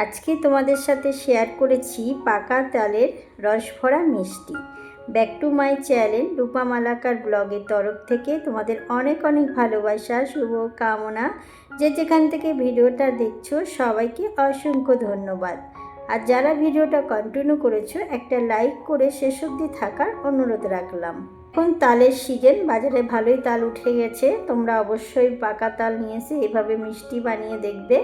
আজকে তোমাদের সাথে শেয়ার করেছি পাকা তালের রসভরা মিষ্টি। ব্যাক টু মাই চ্যানেল রূপা মালাকার ব্লগের তরফ থেকে তোমাদের অনেক অনেক ভালোবাসা, শুভ কামনা। যে যেখান থেকে ভিডিওটা দেখছো সবাইকে অসংখ্য ধন্যবাদ। আর যারা ভিডিওটা কন্টিনিউ করেছো একটা লাইক করে শেষ অবধি থাকার অনুরোধ রাখলাম। এখন তালের সিজন, বাজারে ভালোই তাল উঠে গেছে। তোমরা অবশ্যই পাকা তাল নিয়ে এসে এভাবে মিষ্টি বানিয়ে দেখবে।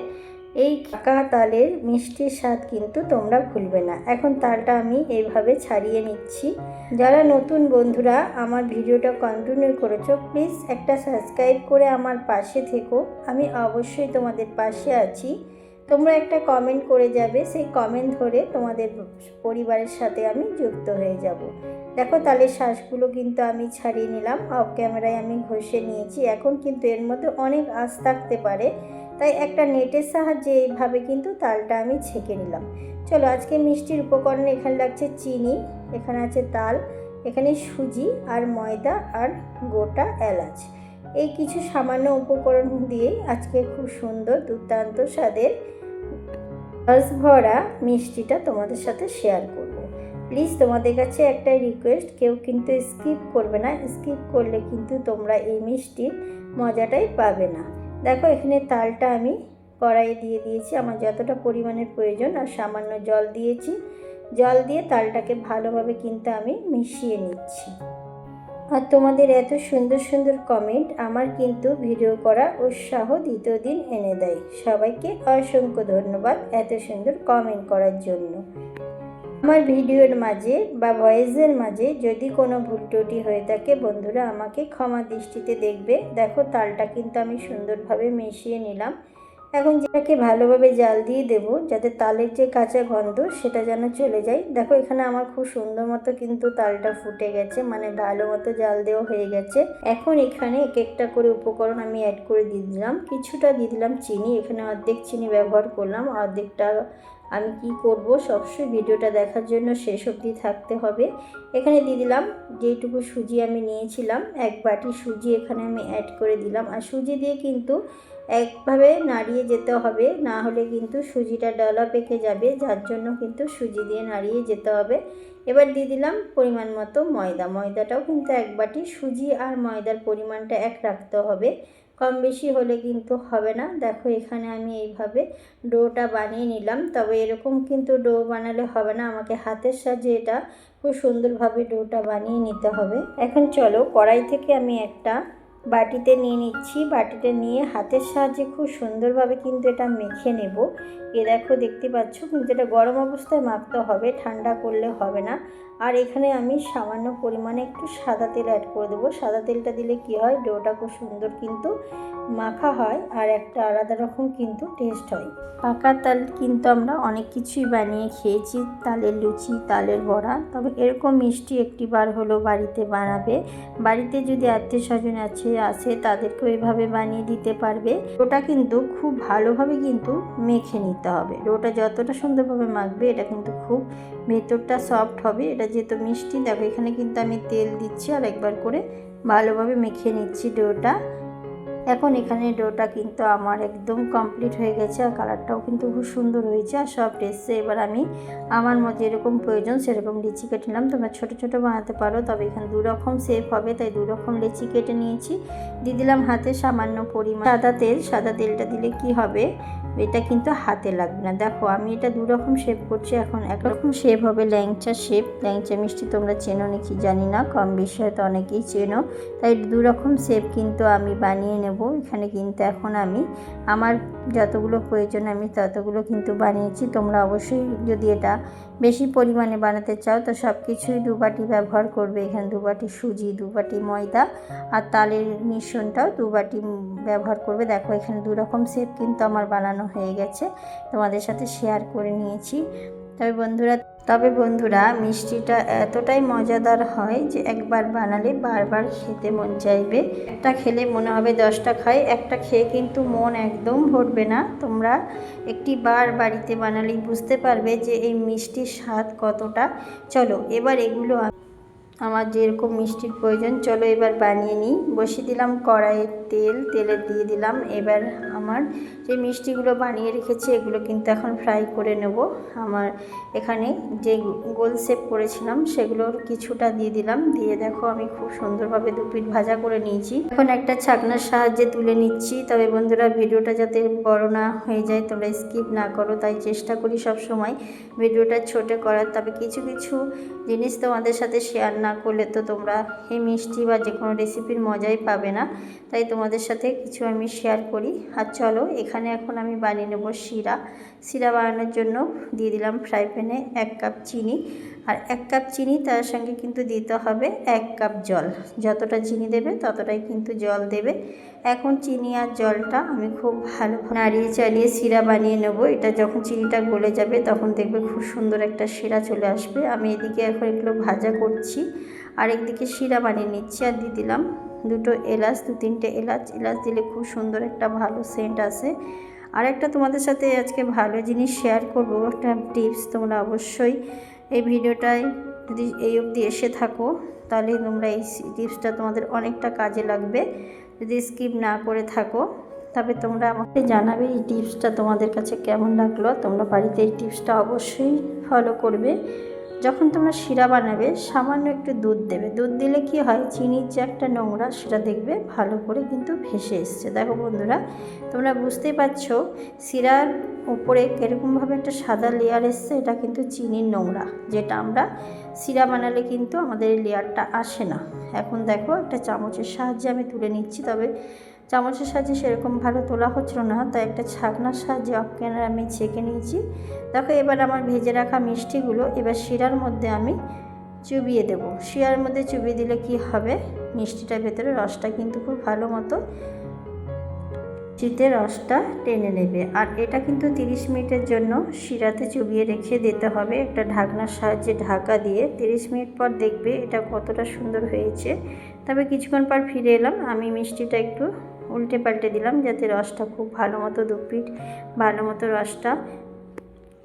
এই পাকা তালের মিষ্টির স্বাদ কিন্তু তোমরা ভুলবে না। এখন তালটা আমি এইভাবে ছাড়িয়ে নিচ্ছি। যারা নতুন বন্ধুরা আমার ভিডিওটা কন্টিনিউ করেছো, প্লিজ একটা সাবস্ক্রাইব করে আমার পাশে থেকো। আমি অবশ্যই তোমাদের পাশে আছি। তোমরা একটা কমেন্ট করে যাবে, সেই কমেন্ট ধরে তোমাদের পরিবারের সাথে আমি যুক্ত হয়ে যাব। দেখো তালের শ্বাসগুলো কিন্তু আমি ছাড়িয়ে নিলাম, অফ ক্যামেরায় আমি ঘষে নিয়েছি। এখন কিন্তু এর মধ্যে অনেক আঁশ থাকতে পারে, তাই একটা নেটের সাহায্যে এইভাবে কিন্তু তালটা আমি ছেঁকে নিলাম। চলো, আজকে মিষ্টির উপকরণ এখানে লাগছে চিনি, এখানে আছে তাল, এখানে সুজি আর ময়দা আর গোটা এলাচ। এই কিছু সামান্য উপকরণ দিয়েই আজকে খুব সুন্দর দুর্দান্ত স্বাদের রসভরা মিষ্টিটা তোমাদের সাথে শেয়ার করব। প্লিজ তোমাদের কাছে একটাই রিকোয়েস্ট, কেউ কিন্তু স্কিপ করবে না। স্কিপ করলে কিন্তু তোমরা এই মিষ্টির মজাটাই পাবে না। দেখো এখানে তালটা আমি কড়াইয়ে দিয়ে দিয়েছি আমার যতটা পরিমাণের প্রয়োজন, আর সামান্য জল দিয়েছি। জল দিয়ে তালটাকে ভালোভাবে কিন্তু আমি মিশিয়ে নিচ্ছি। আর তোমাদের এত সুন্দর সুন্দর কমেন্ট আমার কিন্তু ভিডিও করা উৎসাহ দ্বিতীয় দিন এনে দেয়। সবাইকে অসংখ্য ধন্যবাদ এত সুন্দর কমেন্ট করার জন্য। আমার ভিডিওর মাঝে বা ভয়েসের মাঝে যদি কোনো ভুল ত্রুটি হয়ে থাকে বন্ধুরা আমাকে ক্ষমা দৃষ্টিতে দেখবে। দেখো তালটা কিন্তু আমি সুন্দরভাবে মিশিয়ে নিলাম। এখন যেটাকে ভালোভাবে জাল দিয়ে দেবো, যাতে তালের যে কাঁচা গন্ধ সেটা যেন চলে যায়। দেখো এখানে আমার খুব সুন্দর মতো কিন্তু তালটা ফুটে গেছে, মানে ভালো মতো জাল দেওয়া হয়ে গেছে। এখন এখানে এক একটা করে উপকরণ আমি অ্যাড করে দিয়ে দিলাম। কিছুটা দিয়ে দিলাম চিনি, এখানে অর্ধেক চিনি ব্যবহার করলাম, অর্ধেকটা আমি কি করব সবসময় ভিডিওটা দেখার জন্য শেষ অবধি থাকতে হবে। এখানে দিয়ে দিলাম যেটুকু সুজি আমি নিয়েছিলাম, এক বাটি সুজি এখানে আমি অ্যাড করে দিলাম। আর সুজি দিয়ে কিন্তু একভাবে নাড়িয়ে যেতে হবে, না হলে কিন্তু সুজিটা ডলা পেকে যাবে, যার জন্য কিন্তু সুজি দিয়ে নাড়িয়ে যেতে হবে। এবার দিয়ে দিলাম পরিমাণ মতো ময়দা। ময়দাটাও কিন্তু এক বাটি, সুজি আর ময়দার পরিমাণটা এক রাখতে হবে, কম বেশি হলে কিন্তু হবে না। দেখো এখানে আমি এইভাবে ডোটা বানিয়ে নিলাম। তবে এরকম কিন্তু ডো বানালে হবে না, আমাকে হাতের সাহায্যে এটা খুব সুন্দরভাবে ডোটা বানিয়ে নিতে হবে। এখন চলো কড়াই থেকে আমি একটা বাটিতে নিয়ে নিচ্ছি। বাটিতে নিয়ে হাতের সাহায্যে খুব সুন্দরভাবে কিন্তু এটা মেখে নেব। দেখো দেখতে পাচ্ছ, কিন্তু এটা গরম অবস্থায় মাখতে হবে, ঠান্ডা করলে হবে না। আর এখানে আমি সামান্য পরিমাণে একটু সাদা তেল অ্যাড করে দেবো। সাদা তেলটা দিলে কি হয়, ডোটা খুব সুন্দর কিন্তু মাখা হয় আর একটা আলাদা রকম কিন্তু টেস্ট হয়। পাকা তাল কিন্তু আমরা অনেক কিছুই বানিয়ে খেয়েছি, তালের লুচি, তালের বড়া। তবে এরকম মিষ্টি একটিবার হলো বাড়িতে বানাবে। বাড়িতে যদি আত্মীয় স্বজন আসে তাদেরকেও এইভাবে বানিয়ে দিতে পারবে। ওটা কিন্তু খুব ভালোভাবে কিন্তু মেখে নিতে হবে। ডোটা যতটা সুন্দরভাবে মাখবে এটা কিন্তু খুব ভেতরটা সফট হবে। এটা যেহেতু মিষ্টি, দেখো এখানে কিন্তু আমি তেল দিচ্ছি আর একবার করে ভালোভাবে মেখে নিচ্ছি ডোটা। এখন এখানে ডোটা কিন্তু আমার একদম কমপ্লিট হয়ে গেছে, আর কালারটাও কিন্তু খুব সুন্দর হয়েছে আর সফট এসছে। এবার আমি আমার মধ্যে যেরকম প্রয়োজন সেরকম লিচি কেটে নিলাম। তোমরা ছোটো ছোটো বানাতে পারো, তবে এখানে দুরকম শেপ হবে, তাই দুরকম লিচি কেটে নিয়েছি। দিয়ে দিলাম হাতে সামান্য পরিমাণ সাদা তেল। সাদা তেলটা দিলে কি হবে, এটা কিন্তু হাতে লাগবে না। দেখো আমি এটা দুরকম শেপ করছি। এখন একরকম শেপ হবে ল্যাংচা শেপ। ল্যাংচা মিষ্টি তোমরা চেনো নাকি জানি না, কম বেশি হয়তো অনেকেই চেনো। তাই দুরকম শেপ কিন্তু আমি বানিয়ে নেব। এখানে কিন্তু এখন আমি আমার যতগুলো প্রয়োজন আমি ততগুলো কিন্তু বানিয়েছি। তোমরা অবশ্যই যদি এটা বেশি পরিমাণে বানাতে চাও তো সব কিছুই 2 বাটি ব্যবহার করবে। এখানে 2 বাটি সুজি, 2 বাটি ময়দা আর তালের মিশ্রণটাও 2 বাটি ব্যবহার করবে। দেখো এখানে দুরকম শেপ কিন্তু আমার বানানো হয়ে গেছে, তোমাদের সাথে শেয়ার করে নিয়েছি। তবে বন্ধুরা মিষ্টিটা এতটাই মজাদার হয় যে একবার বানালে বারবার খেতে মন চাইবে। একটা খেলে মনে হবে 10টা খাই, একটা খেয়ে কিন্তু মন একদম ভরবে না। তোমরা একটি বার বাড়িতে বানালেই বুঝতে পারবে যে এই মিষ্টির স্বাদ কতটা। চলো এবার এগুলো আমার যেরকম মিষ্টির প্রয়োজন, চলো এবার বানিয়ে নিই। বসিয়ে দিলাম কড়াইয়ে তেলে দিয়ে দিলাম। এবার আমার যে মিষ্টিগুলো বানিয়ে রেখেছি এগুলো কিন্তু এখন ফ্রাই করে নেব। আমার এখানে যে গোল শেপ করেছিলাম সেগুলোর কিছুটা দিয়ে দিলাম, দিয়ে দেখো আমি খুব সুন্দরভাবে দু পিঠ ভাজা করে নিয়েছি। এখন একটা ছাকনার সাহায্যে তুলে নিচ্ছি। তবে বন্ধুরা ভিডিওটা যাতে বড় না হয়ে যায় তোমরা স্কিপ না করো, তাই চেষ্টা করি সব সময় ভিডিওটা ছোট করার। তবে কিছু কিছু জিনিস তোমাদের সাথে শেয়ার না করলে তো তোমরা এই মিষ্টি বা যে কোনো রেসিপির মজাই পাবে না, তাই তোমাদের সাথে কিছু আমি শেয়ার করি। আর চলো এখানে এখন আমি বানিয়ে নেব শিরা বানানোর জন্য দিয়ে দিলাম ফ্রাই প্যানে 1 কাপ চিনি। আর 1 কাপ চিনি তার সঙ্গে কিন্তু দিতে হবে 1 কাপ জল। যতটা চিনি দেবে ততটাই কিন্তু জল দেবে। এখন চিনি আর জলটা আমি খুব ভালো নাড়িয়ে চালিয়ে শিরা বানিয়ে নেব। এটা যখন চিনিটা গলে যাবে তখন দেখবে খুব সুন্দর একটা শিরা চলে আসবে। আমি এদিকে এখন এগুলো ভাজা করছি আর একদিকে শিরা বানিয়ে নিচ্ছি। আর দিয়ে দিলাম 2 এলাচ, 2-3টে এলাচ দিলে খুব সুন্দর একটা ভালো সেন্ট আসে। আর একটা তোমাদের সাথে আজকে ভালো জিনিস শেয়ার করব, একটা টিপস। তোমরা অবশ্যই এই ভিডিওটায় যদি এই অবধি এসে থাকো তাহলে তোমরা এই টিপসটা তোমাদের অনেকটা কাজে লাগবে। যদি স্কিপ না করে থাকো তবে তোমরা আমাকে জানাবে এই টিপসটা তোমাদের কাছে কেমন লাগলো। তোমরা বাড়িতে এই টিপসটা অবশ্যই ফলো করবে। যখন তোমরা শিরা বানাবে সামান্য একটু দুধ দেবে। দুধ দিলে কি হয়, চিনির যে একটা নোংরা সেটা দেখবে ভালো করে কিন্তু ভেসে এসছে। দেখো বন্ধুরা তোমরা বুঝতেই পারছো শিরার উপরে কীরকমভাবে একটা সাদা লেয়ার এসছে, এটা কিন্তু চিনির নোংরা, যেটা আমরা শিরা বানালে কিন্তু আমাদের এই লেয়ারটা আসে না। এখন দেখো একটা চামচের সাহায্যে আমি তুলে নিচ্ছি। তবে চামচের সাহায্যে সেরকম ভালো তোলা হচ্ছিল না, তাই একটা ছাকনার সাহায্যে অফ ক্যামেরা আমি ছেঁকে নিয়েছি। দেখো এবার আমার ভেজে রাখা মিষ্টিগুলো এবার শিরার মধ্যে আমি চুবিয়ে দেব। শিরার মধ্যে চুবিয়ে দিলে কি হবে, মিষ্টিটার ভেতরে রসটা কিন্তু খুব ভালো মতো চিতে রসটা টেনে নেবে। আর এটা কিন্তু 30 মিনিটের জন্য শিরাতে চুবিয়ে রেখে দিতে হবে একটা ঢাকনার সাহায্যে ঢাকা দিয়ে। 30 মিনিট পর দেখবে এটা কতটা সুন্দর হয়েছে। তবে কিছুক্ষণ পর ফিরে এলাম, আমি মিষ্টিটা একটু উল্টে পাল্টে দিলাম যাতে রসটা খুব ভালো মতো দু পিঠ ভালো মতো রসটা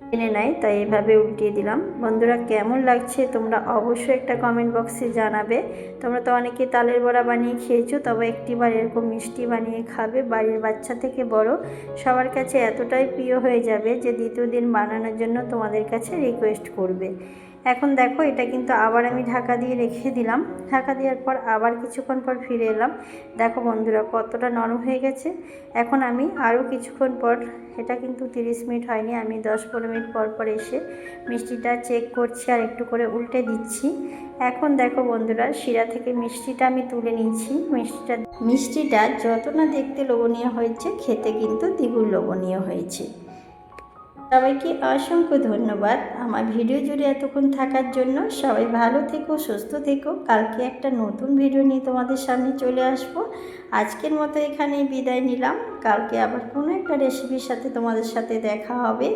টেনে নেয়, তাই এভাবে উল্টিয়ে দিলাম। বন্ধুরা কেমন লাগছে তোমরা অবশ্যই একটা কমেন্ট বক্সে জানাবে। তোমরা তো অনেকে তালের বড়া বানিয়ে খেয়েছো, তবে একটিবার এরকম মিষ্টি বানিয়ে খাবে। বাড়ির বাচ্চা থেকে বড় সবার কাছে এতটাই প্রিয় হয়ে যাবে যে দ্বিতীয় দিন বানানোর জন্য তোমাদের কাছে রিকোয়েস্ট করবে। এখন দেখো এটা কিন্তু আবার আমি ঢাকা দিয়ে রেখে দিলাম। ঢাকা দেওয়ার পর আবার কিছুক্ষণ পর ফিরে এলাম। দেখো বন্ধুরা কতটা নরম হয়ে গেছে। এখন আমি আরও কিছুক্ষণ পর, এটা কিন্তু 30 মিনিট হয়নি, আমি 10-15 মিনিট পর পর এসে মিষ্টিটা চেক করছি আর একটু করে উল্টে দিচ্ছি। এখন দেখো বন্ধুরা শিরা থেকে মিষ্টিটা আমি তুলে নিচ্ছি। মিষ্টিটা যত না দেখতে লোভনীয় হয়েছে, খেতে কিন্তু দ্বিগুণ লোভনীয় হয়েছে। সবাইকে অসংখ্য ধন্যবাদ আমার ভিডিও জুড়ে এতক্ষণ থাকার জন্য। সবাই ভালো থেকো, সুস্থ থেকো। কালকে একটা নতুন ভিডিও নিয়ে তোমাদের সামনে চলে আসবো। আজকের মতো এখানেই বিদায় নিলাম। কালকে আবার কোনো একটা রেসিপির সাথে তোমাদের সাথে দেখা হবে।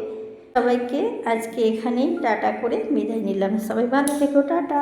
সবাইকে আজকে এখানেই টাটা করে বিদায় নিলাম। সবাই ভালো থেকো, টাটা।